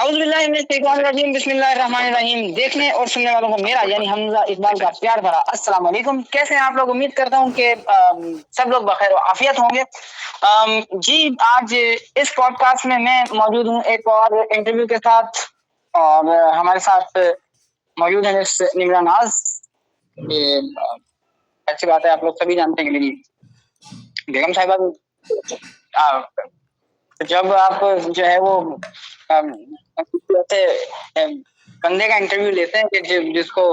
औज़ुबिल्लाहि बिस्मिल्लाहिर्रहमानिर्रहीम। देखने और सुनने वालों को मेरा यानी हमजा इकबाल का प्यार भरा अस्सलाम वालेकुम। कैसे हैं आप लोग? उम्मीद करता हूं कि सब लोग बखैर व आफियत होंगे। जी, आज इस पॉडकास्ट में मैं मौजूद हूं एक और इंटरव्यू के साथ, और हमारे साथ मौजूद है मिस निमरा नाज। ये अच्छी बात है, आप लोग सभी जानते हैं कि मेरी बेगम साहिबा जब आप जो है वो बंदे का इंटरव्यू लेते हैं कि जिसको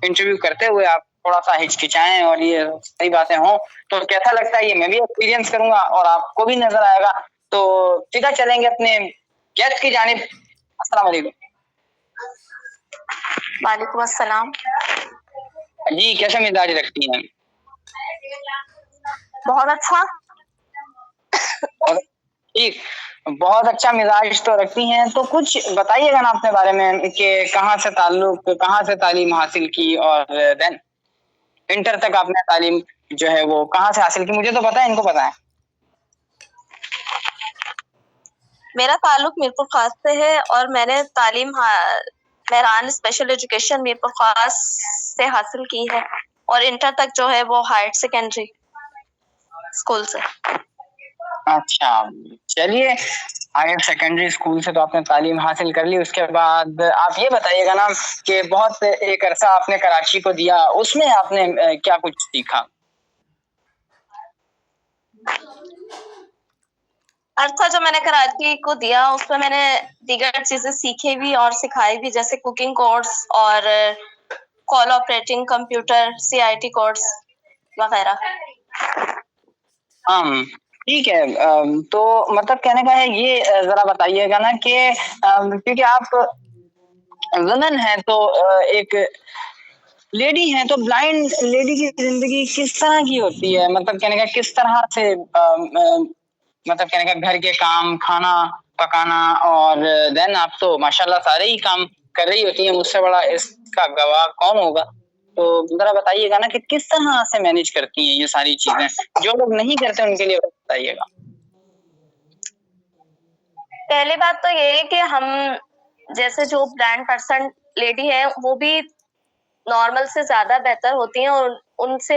इंटरव्यू करते हुए आप थोड़ा सा हिचकिचाएं और ये सही बातें हों, तो कैसा लगता है ये मैं भी एक्सपीरियंस करूंगा और आपको भी नजर आएगा। तो सीधा चलेंगे अपने गेस्ट की जानिब। अस्सलाम वालेकुम। वालेकुम अस्सलाम। जी, कैसे मिजाज रखती हैं? बहुत अच्छा। ठीक, बहुत अच्छा मिजाज तो रखती हैं। तो कुछ बताइएगा ना अपने बारे में कि कहाँ से ताल्लुक, कहाँ से तालीम हासिल की, और देन इंटर तक आपने तालीम जो है वो कहाँ से हासिल की? मुझे तो पता है, इनको पता है। मेरा ताल्लुक मीरपुर खास से है और मैंने तालीम मेहरान स्पेशल एजुकेशन मीरपुर खास से हासिल की है और इंटर तक जो है वो हायर सेकेंडरी स्कूल से। अच्छा, चलिए, हायर सेकेंडरी स्कूल से तो आपने तालीम हासिल कर ली। उसके बाद आप ये बताइएगा ना कि बहुत एक अरसा आपने कराची को दिया, उसमें आपने क्या कुछ सीखा? अर्था जो मैंने कराची को दिया उसमें मैंने दीगर चीजें सीखी भी और सिखाई भी, जैसे कुकिंग कोर्स और call operating, computer, CIT course वगैरह। ठीक है। तो मतलब कहने का है ये, जरा बताइएगा ना कि क्योंकि आप वुमेन है तो एक लेडी है, तो ब्लाइंड लेडी की जिंदगी किस तरह की होती है? मतलब कहने का किस तरह से मतलब कहने का घर के काम, खाना पकाना, और देन आप तो माशाल्लाह सारे ही काम कर रही होती हैं, मुझसे बड़ा इसका गवाह कौन होगा? तो जरा बताइएगा ना कि किस तरह से मैनेज करती हैं ये सारी चीजें, जो लोग नहीं करते उनके लिए बताइएगा। पहली बात तो ये है कि हम जैसे जो ब्लाइंड पर्सन लेडी है वो भी नॉर्मल से ज्यादा बेहतर होती हैं और उनसे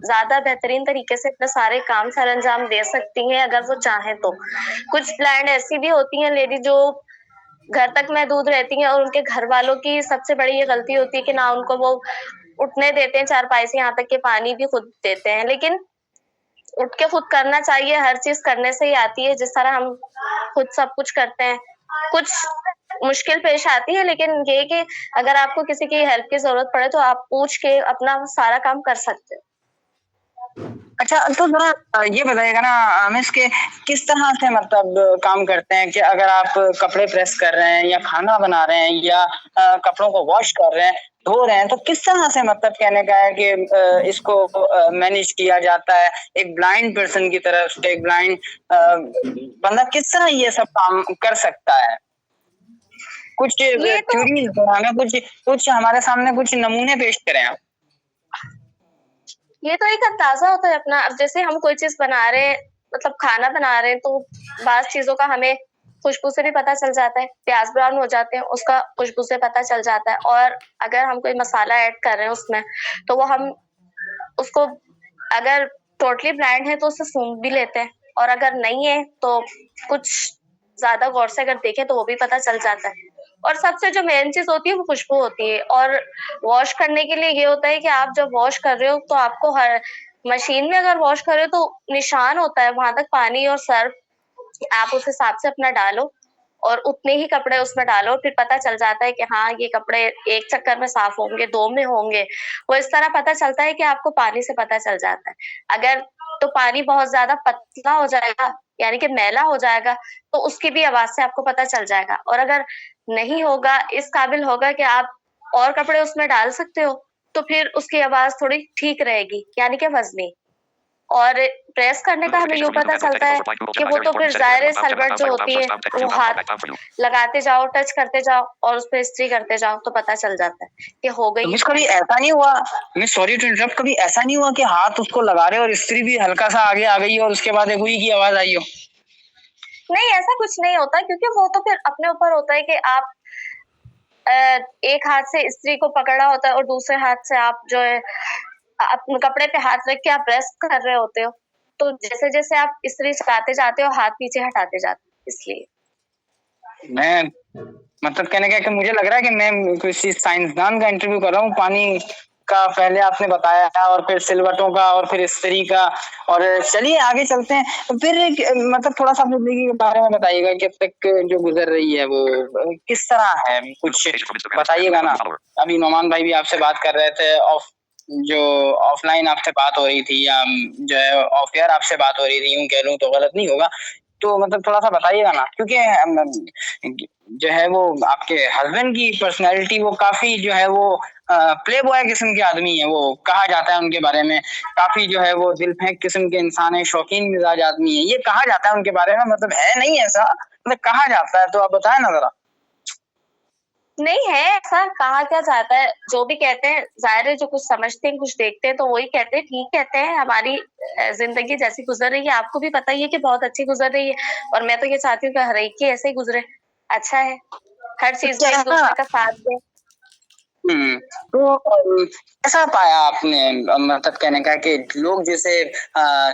ज्यादा बेहतरीन तरीके से अपने सारे काम सर अंजाम दे सकती हैं अगर वो चाहें तो। कुछ ब्लाइंड ऐसी भी होती हैं लेडी जो घर तक महदूद रहती हैं और उनके घर वालों की सबसे बड़ी ये गलती होती है कि ना उनको वो उठने देते हैं चारपाई से, यहाँ तक कि पानी भी खुद देते हैं। लेकिन उठ के खुद करना चाहिए, हर चीज करने से ही आती है, जिस तरह हम खुद सब कुछ करते हैं। कुछ मुश्किल पेश आती है, लेकिन ये कि अगर आपको किसी की हेल्प की जरूरत पड़े तो आप पूछ के अपना सारा काम कर सकते हो। अच्छा, तो जरा ये बताइएगा ना मिस के किस तरह से मतलब काम करते हैं कि अगर आप कपड़े प्रेस कर रहे हैं या खाना बना रहे हैं या कपड़ों को वॉश कर रहे हैं, धो रहे हैं, तो किस तरह से मतलब कहने का है कि इसको मैनेज किया जाता है एक ब्लाइंड पर्सन की तरफ से? एक ब्लाइंड बंदा किस तरह ये सब काम कर सकता है? कुछ थ्योरी हमें कुछ हमारे सामने कुछ नमूने पेश करें आप। ये तो एक अंदाजा होता है अपना। अब जैसे हम कोई चीज बना रहे हैं, मतलब खाना बना रहे हैं, तो बाज़ चीजों का हमें खुशबू से भी पता चल जाता है। प्याज ब्राउन हो जाते हैं, उसका खुशबू से पता चल जाता है। और अगर हम कोई मसाला ऐड कर रहे हैं उसमें, तो वो हम उसको अगर टोटली ब्लाइंड है तो उसे सूंघ भी लेते हैं, और अगर नहीं है तो कुछ ज्यादा गौर से अगर देखें तो वो भी पता चल जाता है। और सबसे जो मेन चीज होती है वो खुशबू होती है। और वॉश करने के लिए ये होता है कि आप जब वॉश कर रहे हो तो आपको हर मशीन में अगर वॉश कर रहे हो तो निशान होता है वहां तक पानी और सर्फ, आप उस हिसाब से अपना डालो और उतने ही कपड़े उसमें डालो। फिर पता चल जाता है कि हाँ ये कपड़े एक चक्कर में साफ होंगे, 2 में होंगे। वो इस तरह पता चलता है कि आपको पानी से पता चल जाता है। अगर तो पानी बहुत ज्यादा पतला हो जाएगा, यानी कि मैला हो जाएगा, तो उसकी भी आवाज से आपको पता चल जाएगा। और अगर नहीं होगा, इस काबिल होगा कि आप और कपड़े उसमें डाल सकते हो, तो फिर उसकी आवाज थोड़ी ठीक रहेगी, यानी कि वजनी। और प्रेस करने का हमें यूँ पता चलता है कि वो तो फिर ज़ाहिर सलवट जो होती है, वो हाथ लगाते जाओ, टच करते जाओ और उस पे इस्त्री करते जाओ तो पता चल जाता है कि हो गई। मिस कभी ऐसा नहीं हुआ, मिस सॉरी टू इंटरप्ट, कभी ऐसा नहीं हुआ कि हाथ उसको लगा रहे और इस्त्री भी हल्का सा आगे आ गई और उसके बाद एक हुई की आवाज आई हो? नहीं, ऐसा कुछ नहीं होता क्योंकि वो तो फिर अपने ऊपर होता है कि आप एक हाथ से इस्त्री को पकड़ा होता है और दूसरे हाथ से आप जो है अपने कपड़े पे हाथ रख के आप प्रेस कर रहे होते हो। तो जैसे-जैसे आप इस्त्री चलाते जाते हो, हाथ पीछे हटाते जाते हो, इसलिए। मैं मतलब कहने का कि मुझे लग रहा है कि मैं किसी साइंसदान का इंटरव्यू कर रहा हूँ। पानी का पहले आपने बताया है और फिर सिलवटों का और फिर इस्त्री का, और चलिए आगे चलते हैं। तो फिर मतलब थोड़ा सा अपनी जिंदगी के बारे में बताइएगा कि अब तक जो गुजर रही है वो किस तरह है, कुछ बताइएगा ना। अभी नोमान भाई भी आपसे बात कर रहे थे, जो ऑफलाइन आपसे बात हो रही थी, या जो है ऑफ एयर आपसे बात हो रही थी, यूं कह लूं तो गलत नहीं होगा। तो मतलब थोड़ा सा बताइएगा ना, क्योंकि जो है वो आपके हस्बैंड की पर्सनैलिटी वो काफी जो है वो प्ले बॉय किस्म के आदमी है। वो कहा जाता है उनके बारे में, काफी जो है वो दिल फेंक किस्म के इंसान है, शौकीन मिजाज आदमी है, ये कहा जाता है उनके बारे में। मतलब है नहीं ऐसा, मतलब कहा जाता है, तो आप बताएं ना जरा। नहीं है ऐसा, कहा क्या जाता है, जो भी कहते हैं जाहिर है, जो कुछ समझते हैं कुछ देखते हैं तो वही कहते हैं, ठीक कहते हैं। हमारी जिंदगी जैसी गुजर रही है आपको भी पता ही है कि बहुत अच्छी गुजर रही है, और मैं तो ये चाहती हूँ कि हर एक की ऐसे ही गुजरे। अच्छा है, हर तो चीज में एक कैसा दूसरे का साथ दें। तो कैसा पाया आपने, मतलब कहने का कि लोग जैसे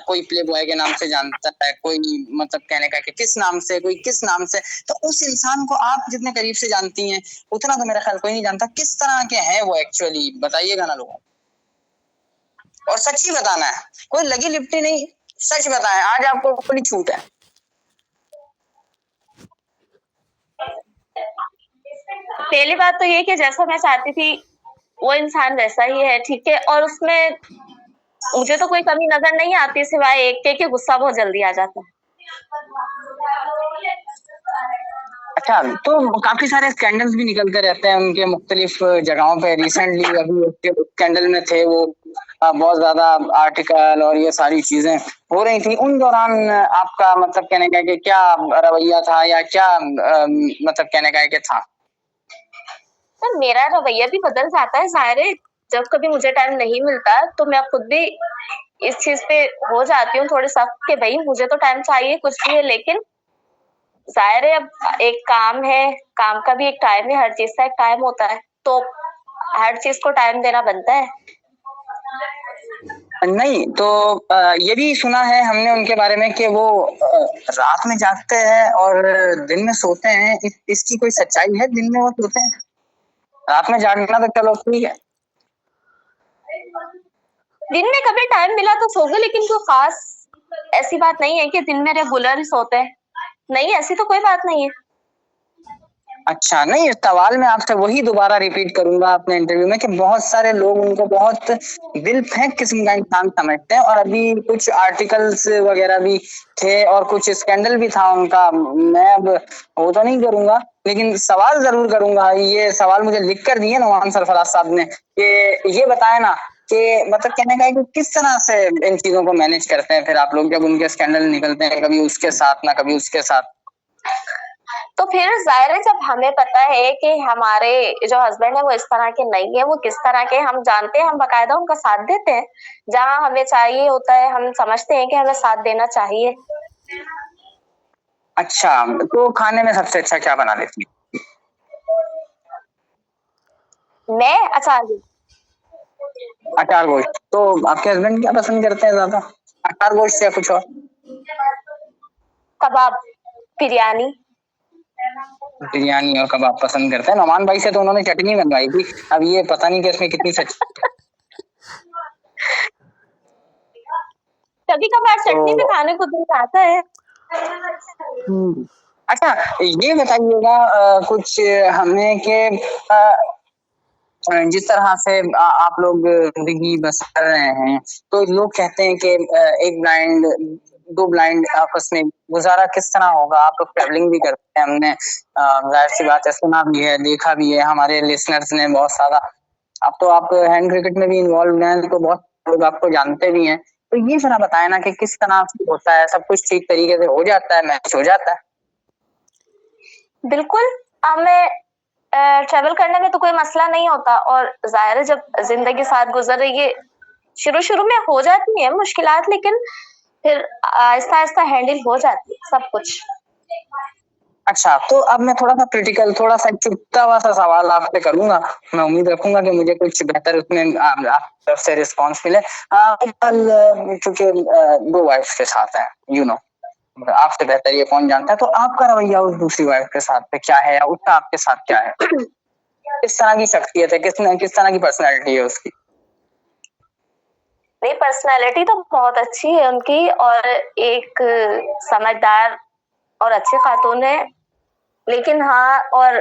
कोई प्ले बॉय के नाम से जानता है, कोई मतलब कहने का कि किस नाम से, कोई किस नाम से, तो उस इंसान को आप जितने करीब से जानती हैं उतना तो मेरा ख्याल कोई नहीं जानता। किस तरह के हैं वो एक्चुअली, बताइएगा ना लोगों को। और सच ही बताना है, कोई लगी लिपटी नहीं, सच बताएं, आज आपको बड़ी छूट है। पहली बात तो ये कि जैसा मैं चाहती थी वो इंसान वैसा ही है, ठीक है, और उसमें मुझे तो कोई कमी नजर नहीं आती सिवाय एक के कि गुस्सा बहुत जल्दी आ जाता है। अच्छा, तो काफी सारे स्कैंडल्स भी निकलते रहते हैं उनके मुख्तलिफ जगहों पे। रिसेंटली अभी उसके स्कैंडल में थे वो, बहुत ज्यादा आर्टिकल और ये सारी चीजें हो रही थी। उन दौरान आपका मतलब कहने का है कि क्या रवैया था, या क्या मतलब कहने का है कि था? तो मेरा रवैया भी बदल जाता है, जाहिर है। जब कभी मुझे टाइम नहीं मिलता तो मैं खुद भी इस चीज पे हो जाती हूँ थोड़ी सख्त कि भाई मुझे तो टाइम चाहिए, कुछ भी है, लेकिन जाहिर है अब एक काम है, काम का भी एक टाइम है, हर चीज का एक टाइम होता है, तो हर चीज को टाइम देना बनता है। नहीं तो ये भी सुना है हमने उनके बारे में कि वो रात में जागते हैं और दिन में सोते हैं। इसकी कोई सच्चाई है? दिन में वो सोते हैं, रात में जागना तो चलो ठीक है। दिन में कभी टाइम मिला तो सो गए, लेकिन कोई खास ऐसी बात नहीं है कि दिन में रेगुलर ही सोते हैं। नहीं, ऐसी तो कोई बात नहीं है। अच्छा, नहीं, सवाल मैं आपसे वही दोबारा रिपीट करूंगा अपने इंटरव्यू में कि बहुत सारे लोग उनको बहुत दिल फेंक किस्म का इंसान समझते हैं, और अभी कुछ आर्टिकल्स वगैरह भी थे और कुछ स्कैंडल भी था उनका। मैं अब वो तो नहीं करूंगा, लेकिन सवाल जरूर करूंगा। ये सवाल मुझे लिख कर दिए नवान सरफराज साहब ने कि ये बताए ना कि मतलब कहने का है कि किस तरह से इन चीजों को मैनेज करते हैं फिर आप लोग, जब उनके स्कैंडल निकलते हैं, कभी उसके साथ ना कभी उसके साथ। तो फिर जाहिर है जब हमें पता है कि हमारे जो हस्बैंड है वो इस तरह के नहीं है, वो किस तरह के हम जानते हैं, हम बकायदा उनका साथ देते हैं। जहाँ हमें चाहिए होता है, हम समझते हैं कि हमें साथ देना चाहिए। अच्छा, तो खाने में सबसे अच्छा क्या बना लेती है? मैं अचार अचार गोश्त। तो आपके हस्बैंड क्या पसंद करते हैं ज्यादा, अचार गोश्त या कुछ और? कबाब, बिरयानी। बिरयानी और कबाब पसंद करते हैं। नौमान भाई से तो उन्होंने चटनी बनवाई थी, अब ये पता नहीं कि इसमें कितनी सच। कभी कभार चटनी भी तो खाने को दिल आता है। अच्छा, ये बताइएगा कुछ हमें कि जिस तरह से आप लोग जिंदगी बसर रहे हैं, तो लोग कहते हैं कि एक ब्लाइंड, दो ब्लाइंड आपस में गुजारा किस तरह होगा। आप लोग ट्रैवलिंग भी करते हैं, हमने जाहिर सी बात है सुना भी है, देखा भी है, हमारे लिसनर्स ने बहुत सारा। अब तो आप हैंड क्रिकेट में भी इन्वॉल्व हैं, तो बहुत लोग आपको जानते भी हैं। तो ये जरा बताए ना कि किस तरह से होता है, सब कुछ ठीक तरीके से हो जाता है, मैच हो जाता है? बिल्कुल, हमें ट्रैवल करने में तो कोई मसला नहीं होता, और जाहिर है जब जिंदगी साथ गुजर रही है, शुरू शुरू में हो जाती है मुश्किलात, लेकिन फिर आहिस्ता आहिस्ता हैंडल हो जाती है सब कुछ। अच्छा, तो अब मैं थोड़ा-सा क्रिटिकल, थोड़ा-सा चुभता-हुआ-सा सवाल आपसे करूँगा। मैं उम्मीद रखूँगा कि मुझे कुछ बेहतर उसमें आपकी तरफ से रिस्पॉन्स मिले। कल चूँकि 2 वाइफ्स के साथ हैं, आपसे बेहतर ये कौन जानता है, तो आपका रवैया उस दूसरी वाइफ के साथ पे क्या है या उसका आपके साथ क्या है? किस तरह की शख्सियत है, किस तरह की पर्सनैलिटी है उसकी? नहीं, पर्सनैलिटी तो बहुत अच्छी है उनकी और एक समझदार और अच्छी खातून है। लेकिन हाँ, और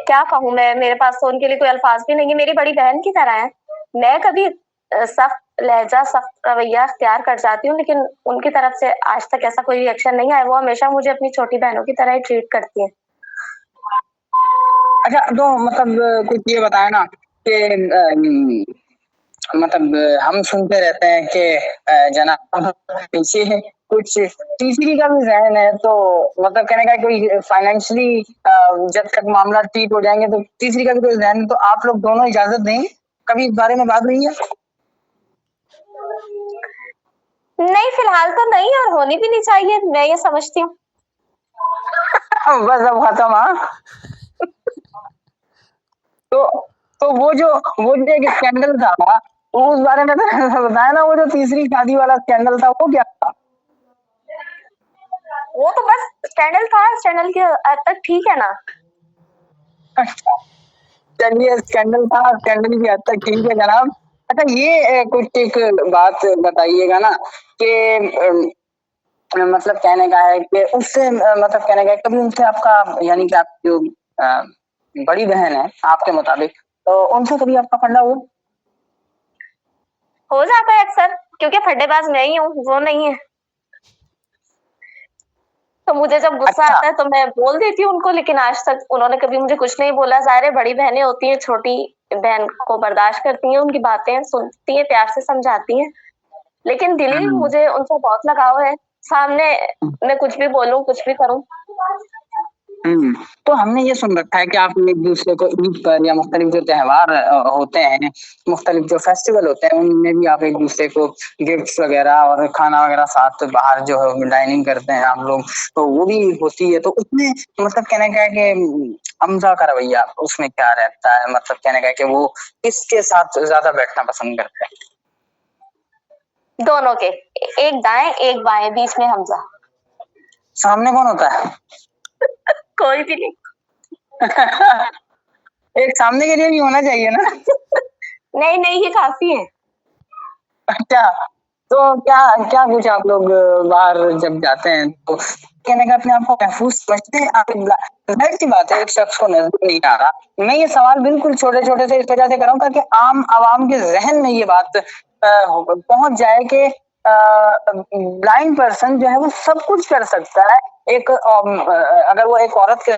क्या कहूँ मैं, मेरे पास तो उनके लिए कोई अल्फाज भी नहीं है, मेरी बड़ी बहन की तरह है। मैं कभी सख्त लहजा, सख्त रवैया अख्तियार कर जाती हूँ, लेकिन उनकी तरफ से आज तक ऐसा कोई रिएक्शन नहीं आया। वो हमेशा मुझे अपनी छोटी बहनों की तरह ही ट्रीट करती है। अच्छा, तो मतलब कुछ ये बताएँ ना कि मतलब हम सुनते रहते हैं कि जनाब पीछे है, कुछ तीसरी का भी ज़हन है, तो मतलब कहने का कोई फाइनेंशियली जब तक मामला ठीक हो जाएँगे तो तीसरी का भी कोई ज़हन है, तो आप लोग दोनों इजाज़त देंगे? कभी इस बारे में बात हुई है? नहीं, फिलहाल तो नहीं और होनी भी नहीं चाहिए, मैं ये समझती हूँ। बस अब खत्म, हाँ? तो वो जो एक स्कैंडल था, उस बारे में तो बताया ना, वो जो तीसरी शादी वाला स्कैंडल था, वो क्या था? वो तो बस स्कैंडल था, स्कैंडल के हद तक ठीक है ना। अच्छा, चलिए स्कैंडल था, स्कैंडल की हद तक ठीक है जनाब। अच्छा, ये कुछ एक बात बताइएगा ना कि मतलब कहने का है कि उससे मतलब कहने का है कभी उनसे आपका, यानी कि आपकी जो अ, बड़ी बहन है आपके मुताबिक, तो उनसे कभी आपका फंडा हुआ? हो जाता है अक्सर, क्योंकि फड्डेबाज मैं ही हूँ, वो नहीं है। तो मुझे जब गुस्सा अच्छा, आता है तो मैं बोल देती हूँ उनको, लेकिन आज तक उन्होंने कभी मुझे कुछ नहीं बोला। ज़ाहिर है, बड़ी बहनें होती हैं, छोटी बहन को बर्दाश्त करती हैं, उनकी बातें सुनती हैं, प्यार से समझाती हैं। लेकिन दिली हुँ। मुझे उनसे बहुत लगाव है। सामने मैं कुछ भी बोलूँ, कुछ भी करूँ। हुँ, तो हमने ये सुन रखा है कि आप एक-दूसरे को ईद पर या मुख्तलिफ जो त्योहार होते हैं, मुख्तलिफ जो फेस्टिवल होते हैं, उनमें भी आप एक-दूसरे को गिफ्ट्स वगैरह और खाना वगैरह साथ बाहर जो है डाइनिंग करते हैं आप लोग, तो वो भी होती है। तो उसमें मतलब कहने का है कि हमज़ा का रवैया उसमें क्या रहता है? मतलब कहने का है कि वो किसके साथ ज़्यादा बैठना पसंद करते हैं? दोनों के, एक दाएँ, एक बाएँ, बीच में हमज़ा। सामने कौन होता है? कोई भी नहीं। एक सामने के लिए भी होना चाहिए ना? नहीं, नहीं, ये काफ़ी है। अच्छा, तो क्या क्या कुछ आप लोग बाहर जब जाते हैं तो कहने का अपने आप को महफूज़ समझते हैं? आप ज़ाहिर-सी बात है, एक शख्स को नज़र नहीं आ रहा। मैं ये सवाल बिल्कुल छोटे-छोटे से इस वजह से कर रहा हूँ ताकि आम आवाम के ज़हन में ये बात पहुँच जाए कि ब्लाइंड पर्सन जो है वो सब कुछ कर सकता है। अगर वो एक औरत के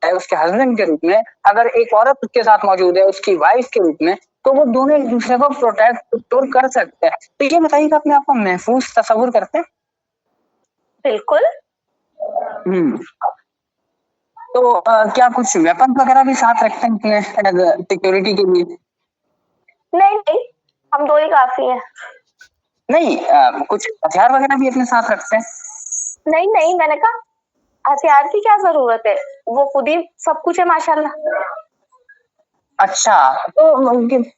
है उसके हस्बैंड के रूप में, अगर एक औरत उसके साथ मौजूद है उसकी वाइफ के रूप में, तो वो दोनों एक-दूसरे को प्रोटेक्ट सिक्योर कर सकते हैं। तो ये बताइए कि अपने आप को महफूज़ तस्वुर करते हैं? बिल्कुल। हुँ। तो क्या कुछ वेपन्स वगैरह भी साथ रखते हैं अपने एज़ अ सिक्योरिटी के लिए? नहीं, नहीं, हम 2 ही काफ़ी हैं। नहीं, कुछ हथियार वगैरह भी अपने साथ रखते हैं? नहीं, नहीं, मैंने कहा हथियार की क्या ज़रूरत है? वो खुद ही सब कुछ है माशाल्लाह। अच्छा, तो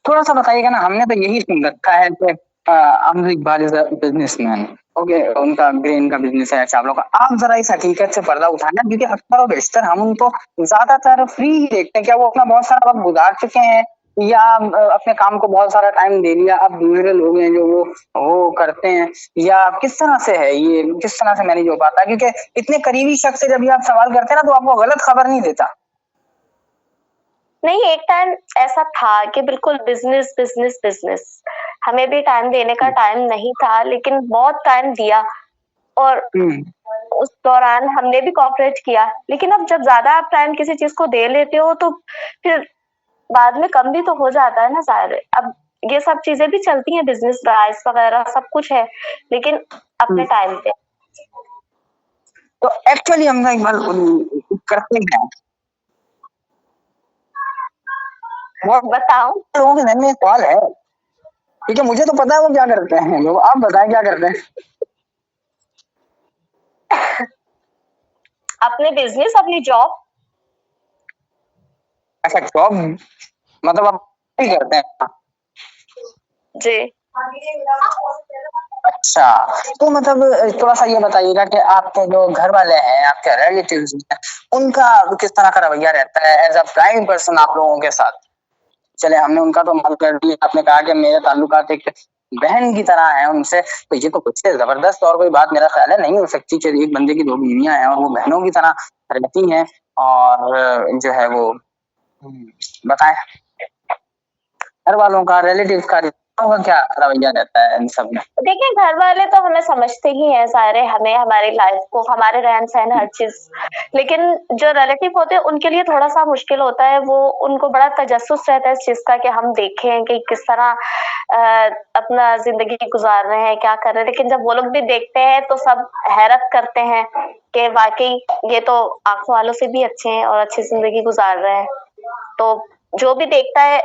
थोड़ा-सा बताइएगा ना, हमने तो यही सुन रखा है कि Amar Iqbal is a businessman, okay, उनका ग्रेन का बिज़नेस है चावलों का। आप ज़रा इस हकीकत से पर्दा उठाएँ ना, क्योंकि अक्सर और बेशतर हम उनको ज़्यादातर फ्री ही देखते हैं। क्या वो अपना बहुत सारा वक़्त गुज़ार चुके हैं या अपने काम को बहुत सारा टाइम दे लिया, अब दूसरे लोग हैं जो वो करते हैं, या किस तरह से है ये, किस तरह से मैनेज हो पाता है? क्योंकि इतने करीबी शख्स से जब भी आप सवाल करते हैं ना, तो आपको गलत खबर नहीं देता। नहीं, एक टाइम ऐसा था कि बिल्कुल बिज़नेस, बिज़नेस, बिज़नेस। हमें भी टाइम देने का टाइम नहीं था, लेकिन बहुत टाइम दिया और हुँ। उस दौरान हमने भी कोऑपरेट किया। लेकिन अब जब ज़्यादा आप टाइम किसी चीज़ को दे लेते हो, तो फिर बाद में कम भी तो हो जाता है ना, ज़ाहिर है। अब ये सब चीज़ें भी चलती हैं, बिज़नेस राइज़ वगैरह सब कुछ है, लेकिन हुँ। अपने टाइम पे। तो एक्चुअली हम ना एक बार करते क्या हैं? बहुत बताऊँ? लोगों के मन में एक सवाल है, ठीक है, मुझे तो पता है वो क्या करते हैं, लोग आप बताएँ क्या करते हैं? अपने बिजनेस, अपनी जॉब। अच्छा, जॉब मतलब आप ही करते हैं? जी। अच्छा, तो मतलब थोड़ा सा ये बताइएगा कि आपके जो घर वाले हैं, आपके रिलेटिव्स हैं, उनका किस तरह का रवैया रहता है एज अ ब्लाइंड पर्सन आप लोगों के साथ? चले हमने उनका तो माफ कर दिया, आपने कहा कि मेरे ताल्लुकात एक बहन की तरह हैं उनसे, तो ये तो कुछ से जबरदस्त और कोई बात मेरा ख्याल है नहीं हो सकती कि एक बंदे की दो बीवियां हैं और वो बहनों की तरह रहती हैं, और जो है वो बताएं घर वालों का, रिलेटिव्स का, रिश्तों का क्या रवैया रहता है इन सब में? देखिए, घर वाले तो हमें समझते ही हैं सारे, हमें, हमारी लाइफ को, हमारे रहन-सहन, हर चीज़। लेकिन जो रिलेटिव होते हैं उनके लिए थोड़ा-सा मुश्किल होता है, वो उनको बड़ा तजस्सुस रहता है इस चीज़ का कि हम देखें कि किस तरह अपना ज़िंदगी गुज़ार रहे हैं, क्या कर रहे हैं। लेकिन जब वो लोग भी देखते हैं तो सब हैरत करते हैं कि वाक़ई ये तो आँखों वालों से भी अच्छे हैं और अच्छी ज़िंदगी गुज़ार रहे हैं। तो जो भी देखता है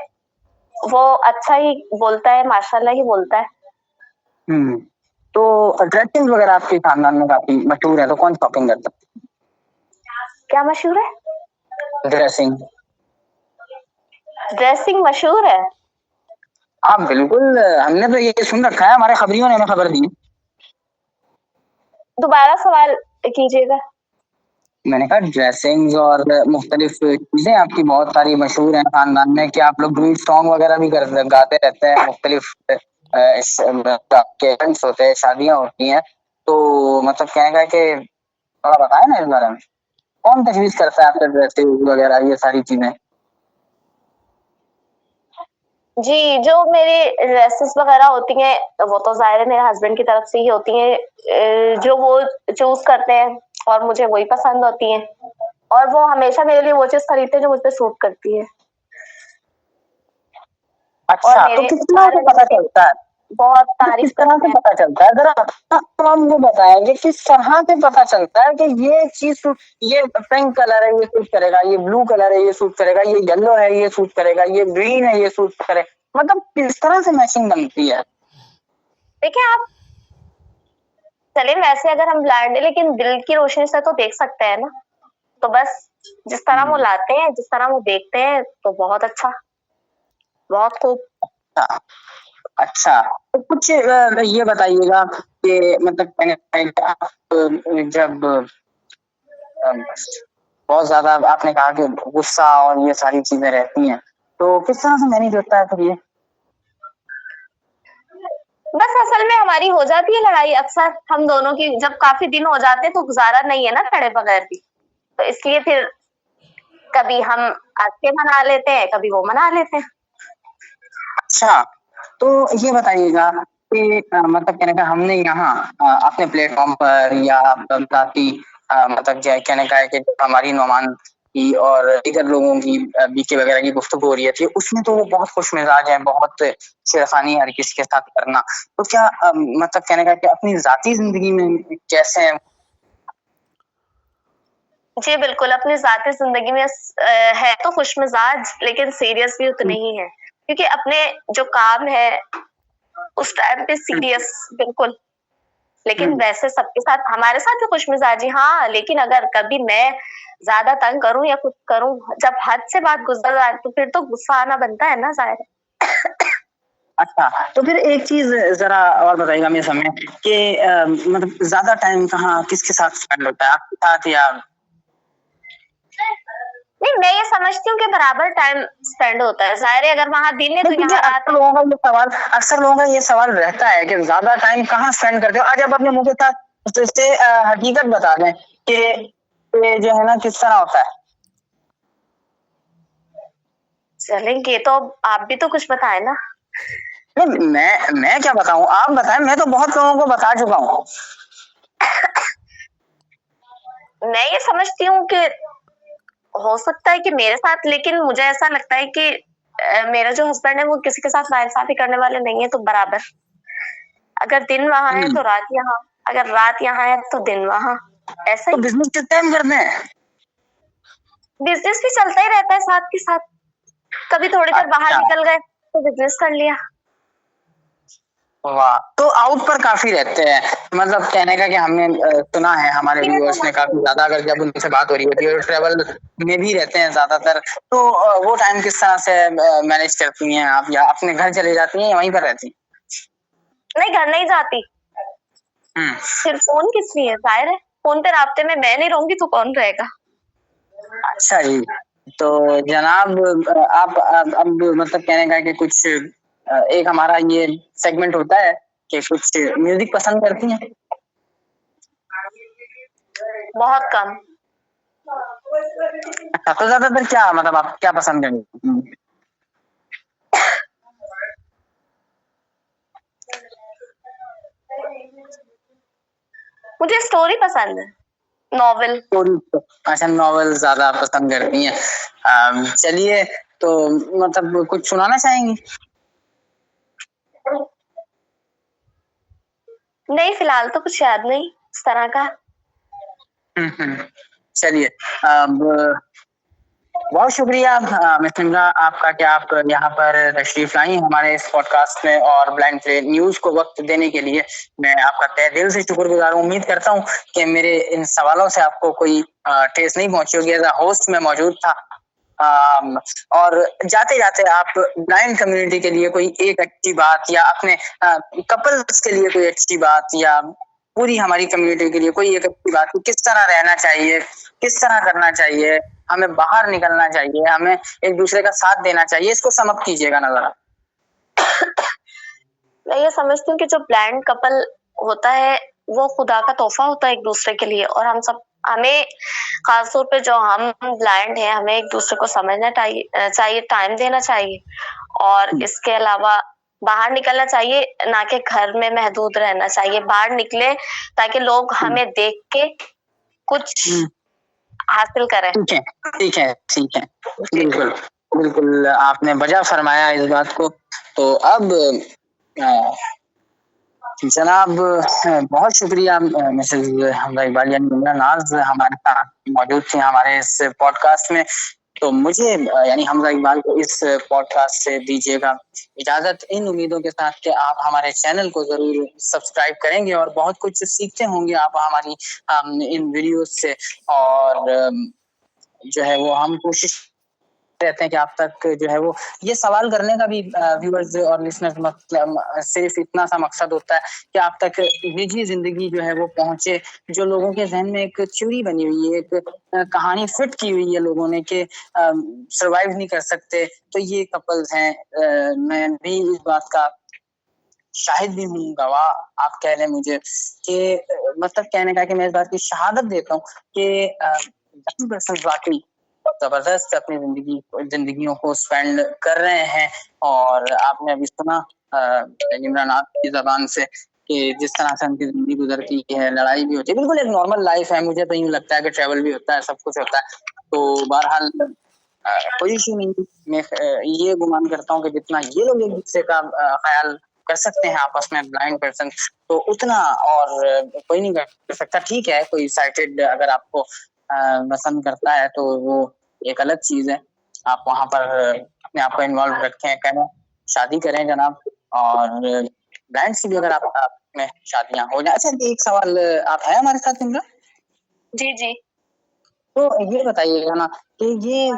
वो अच्छा ही बोलता है, माशाअल्लाह ही बोलता है। तो ड्रेसिंग वगैरह आपके खानदान में काफी मशहूर है, तो कौन शॉपिंग करता है? क्या मशहूर है? ड्रेसिंग। ड्रेसिंग मशहूर है? हाँ बिल्कुल, हमने तो ये सुन रखा है, हमारे खबरियों ने हमें खबर दी। दोबारा सवाल कीजिएगा। मैंने कहा ड्रेसिंग्स और मुख्तलिफ चीजें आपकी बहुत सारी मशहूर हैं खानदान में, कि आप लोग डुएट सॉन्ग वगैरह भी गाते रहते हैं, मुख्तलिफ आपके इवेंट्स होते हैं, शादियां होती हैं, तो मतलब कहने का है कि थोड़ा बताएं ना इस बारे में, कौन तजवीज करता है आपके ड्रेसिंग वगैरह ये सारी चीजें? जी, जो मेरी ड्रेसेस वगैरह होती हैं, वो तो ज़ाहिर है मेरे हस्बैंड की तरफ से ही होती हैं। जो वो चूज़ करते हैं और मुझे वही पसंद होती हैं, और वो हमेशा मेरे लिए वो चीज़ खरीदते हैं जो मुझ पे सूट करती है। और अच्छा, तो मेरे किस तरह से सारे पता रिलेटिव चलता है, बहुत तो तारीफ किस तरह करते से हैं। पता चलता है जरा आप मुझे बताएंगे, किस तरह से पता चलता है कि ये चीज ये पिंक कलर है ये सूट करेगा, ये ब्लू कलर है ये सूट करेगा, ये येलो है ये सूट करेगा, ये ग्रीन है ये सूट करेगा, मतलब किस तरह से मैचिंग बनती है? देखिए, आप चलिए, वैसे अगर हम ब्लाइंड हैं लेकिन दिल की रोशनी से तो देख सकते हैं ना। तो बस जिस तरह वो लाते हैं, जिस तरह वो देखते हैं, तो बहुत अच्छा, बहुत खूब। अच्छा, अच्छा, तो कुछ ये बताइएगा कि मतलब आप जब बहुत ज्यादा आपने कहा कि गुस्सा और ये सारी चीजें रहती हैं, तो किस तरह से मैनेज होता है फिर ये? बस असल में हमारी हो जाती है लड़ाई अक्सर हम दोनों की, जब काफी दिन हो जाते हैं तो गुजारा नहीं है ना लड़े बगैर भी, तो इसलिए फिर कभी हम हंस के मना लेते हैं, कभी वो मना लेते हैं। अच्छा, तो ये बताइएगा कि मतलब कहने का हमने यहाँ अपने प्लेटफॉर्म पर या बाकी मतलब कहने का है कि हमारी नौमान की और दीगर लोगों की बीके वगैरह की गुफ्तगू हो रही थी, उसमें तो वो बहुत खुश मिजाज है, बहुत छेड़खानी हर किसी के साथ करना, तो क्या मतलब कहने का है कि अपनी जाती जिंदगी में कैसे हैं? जी बिल्कुल, अपनी ज़ाती ज़िंदगी में है तो खुशमिज़ाज, लेकिन सीरियस भी उतने ही हैं। क्योंकि अपने जो काम है, उस टाइम पे सीरियस बिल्कुल, लेकिन वैसे सबके साथ हमारे साथ भी खुशमिज़ाजी हाँ, लेकिन अगर कभी मैं ज़्यादा तंग करूँ या कुछ करूँ, जब हद से बात गुज़र जाए तो फिर तो गुस्सा आना बनता है ना ज़ाहिर है। अच्छा, तो फिर एक चीज जरा और बताइएगा मेरे सामने कि मतलब ज्यादा टाइम कहाँ किसके साथ स्पेंड होता है, आपके साथ या? नहीं, मैं ये समझती हूँ कि बराबर टाइम स्पेंड होता है। ज़ाहिर है अगर वहाँ दिन है तो देखिए यहाँ रात है। अक्सर लोगों का ये सवाल रहता है कि ज्यादा टाइम कहाँ स्पेंड करते हो, आज आप अपने मुंह के साथ से हकीकत बता दें कि ये जो है ना किस तरह होता है? चलेंगे तो आप भी तो कुछ बताएं ना। नहीं, मैं क्या बताऊं, आप बताएं, मैं तो बहुत लोगों को बता चुका हूँ। मैं ये समझती हूँ कि हो सकता है कि मेरे साथ, लेकिन मुझे ऐसा लगता है कि मेरा जो हस्बैंड है वो किसी के साथ नाइंसाफी करने वाले नहीं है, तो बराबर अगर दिन वहां है तो रात यहाँ, अगर रात यहाँ है तो दिन वहां, ऐसा तो ही। बिजनेस किस टाइम करते हैं? बिजनेस भी चलता ही रहता है साथ के साथ, कभी थोड़ी देर बाहर अच्छा, निकल गए तो बिजनेस कर लिया। वाह, तो आउट पर काफी रहते हैं, मतलब कहने का कि हमने सुना है हमारे व्यूअर्स ने काफी ज्यादा, अगर जब उनसे बात हो रही होती है और ट्रेवल में भी रहते हैं ज्यादातर, तो वो टाइम किस तरह से मैनेज करती हैं आप, या अपने घर चले जाती हैं या वहीं पर रहती हैं? नहीं, घर नहीं जाती। फिर फोन किस लिए? जाहिर है फोन पे राब्ते में मैं नहीं रहूंगी तो कौन रहेगा। अच्छा जी। तो जनाब आप अब मतलब कहने का कि कुछ एक हमारा ये सेगमेंट होता है कि कुछ म्यूजिक पसंद करती हैं? बहुत कम। अच्छा, तो ज्यादातर क्या मतलब आप क्या पसंद करेंगे? मुझे स्टोरी पसंद है, नॉवेल। अच्छा, नॉवेल ज्यादा पसंद करती हैं। चलिए, तो मतलब कुछ सुनाना चाहेंगी? नहीं, फिलहाल तो कुछ याद नहीं इस तरह का। चलिए, अब बहुत शुक्रिया मिस निम्रा आपका कि आप यहाँ पर तशरीफ लाई हमारे इस पॉडकास्ट में और ब्लाइंड प्ले न्यूज को वक्त देने के लिए मैं आपका तहे दिल से शुक्रगुजार हूँ। उम्मीद करता हूँ कि मेरे इन सवालों से आपको कोई ठेस नहीं पहुंची होगी। एज अ होस्ट में मौजूद था। और जाते जाते आप ब्लाइंड कम्युनिटी के लिए कोई एक अच्छी बात, या अपने कपल्स के लिए कोई अच्छी बात, या पूरी हमारी कम्युनिटी के लिए कोई एक अच्छी बात, किस तरह रहना चाहिए, किस तरह करना चाहिए, हमें बाहर निकलना चाहिए, हमें एक दूसरे का साथ देना चाहिए, इसको समअप कीजिएगा ना जरा। मैं ये समझती हूँ कि जो ब्लाइंड कपल होता है वो खुदा का तोहफा होता है एक दूसरे के लिए, और हमें खासतौर पे जो हम ब्लाइंड हैं हमें एक दूसरे को समझना चाहिए, टाइम देना चाहिए, और इसके अलावा बाहर निकलना चाहिए, ना कि घर में महदूद रहना चाहिए। बाहर निकले ताकि लोग हमें देख के कुछ हासिल करें। ठीक है, ठीक है, ठीक है, बिल्कुल बिल्कुल आपने वजह फरमाया इस बात को। तो अब जनाब बहुत शुक्रिया मिसेज हमजा इकबाल यानी मुन्ना नाज हमारे साथ मौजूद थी हमारे इस पॉडकास्ट में। तो मुझे यानी हमजा इकबाल को इस पॉडकास्ट से दीजिएगा इजाजत, इन उम्मीदों के साथ कि आप हमारे चैनल को जरूर सब्सक्राइब करेंगे और बहुत कुछ सीखते होंगे आप हमारी इन वीडियोस से। और जो है वो हम कोशिश रहते हैं कि आप तक जो है वो ये सवाल करने का भी व्यूअर्स और लिसनर्स सिर्फ इतना सा मकसद होता है कि आप तक निजी जिंदगी जो है वो पहुंचे, जो लोगों के जहन में एक थ्योरी बनी हुई है, एक कहानी फिट की हुई है लोगों ने कि सरवाइव नहीं कर सकते, तो ये कपल्स हैं। मैं भी इस बात का शाहिद भी हूँ, गवाह आप कह लें मुझे कि मतलब कहने का कि मैं इस बात की शहादत देता हूँ कि वाकई जबरदस्त अपनी जिंदगियों को स्पेंड कर रहे हैं। और आपने अभी सुना इमरान आप की जबान से कि जिस तरह से उनकी जिंदगी गुजरती है, लड़ाई भी होती है, बिल्कुल एक नॉर्मल लाइफ है। मुझे तो यूं लगता है कि ट्रैवल भी होता है, सब कुछ होता है। तो बहरहाल कोई इशू नहीं। मैं ये गुमान करता हूँ कि जितना ये लोग एक दूसरे का ख्याल कर सकते हैं आपस में ब्लाइंड पर्सन, तो उतना और कोई नहीं कर सकता। ठीक है, कोई साइटेड अगर आपको पसंद करता है तो वो एक अलग चीज है। आप वहां पर अपने आप को इन्वॉल्व रखें, करें, शादी करें जनाब। और ब्लाइंड से भी अगर आप में शादियां हो जाए। अच्छा, एक सवाल आप है हमारे साथ इमरान? जी जी। तो ये बताइएगा ना कि ये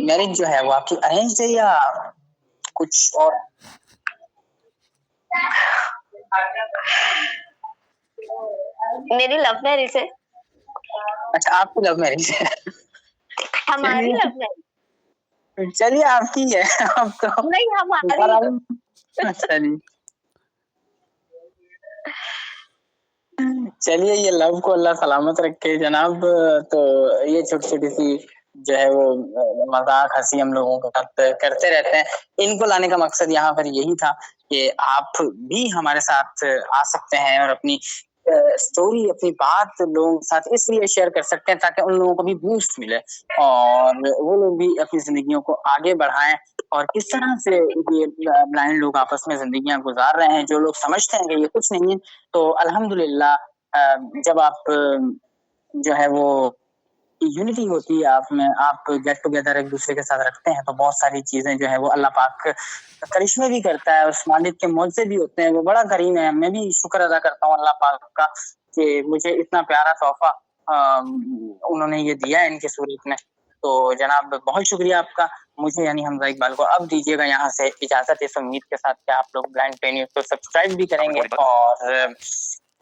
मैरिज जो है वो आपकी अरेंज है या कुछ और? मेरी लव मैरिज है। अच्छा, आपकी लव मैरिज है। हमारी लव मैरिज। चलिए आपकी है। अब तो नहीं, हमारी। अच्छा जी, चलिए ये लव को अल्लाह सलामत रखे जनाब। तो ये छोटी छोटी सी जो है वो मजाक हंसी हम लोगों के साथ करते रहते हैं। इनको लाने का मकसद यहाँ पर यही था कि आप भी हमारे साथ आ सकते हैं और अपनी स्टोरी, अपनी बात लोगों के साथ इसलिए शेयर कर सकते हैं ताकि उन लोगों को भी बूस्ट मिले और वो लोग भी अपनी जिंदगियों को आगे बढ़ाएं। और किस तरह से ये ब्लाइंड लोग आपस में जिंदगियां गुजार रहे हैं, जो लोग समझते हैं कि ये कुछ नहीं है, तो अल्हम्दुलिल्लाह जब आप जो है वो यूनिटी होती है आप में, आप गेट टुगेदर एक दूसरे के साथ रखते हैं, तो बहुत सारी चीजें जो है वो अल्लाह पाक करिश्मे भी करता है, उस मालिक के मौजे भी होते हैं, वो बड़ा करीम है। मैं भी शुक्र अदा करता हूँ अल्लाह पाक का कि मुझे इतना प्यारा तोहफा उन्होंने ये दिया है इनके सूरत में। तो जनाब बहुत शुक्रिया आपका, मुझे यानी हमजा इकबाल को अब दीजिएगा यहाँ से इजाजत, इस उम्मीद के साथ कि आप लोग ब्लाइंड पे न्यूज को सब्सक्राइब भी करेंगे और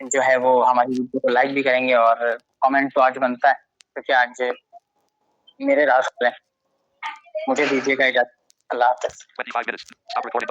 जो है वो हमारी वीडियो को लाइक भी करेंगे, और कमेंट तो आज बनता है क्योंकि आज मेरे रास्ते मुझे दीजिएगा इजाजत। अल्लाह हाफ़िज़।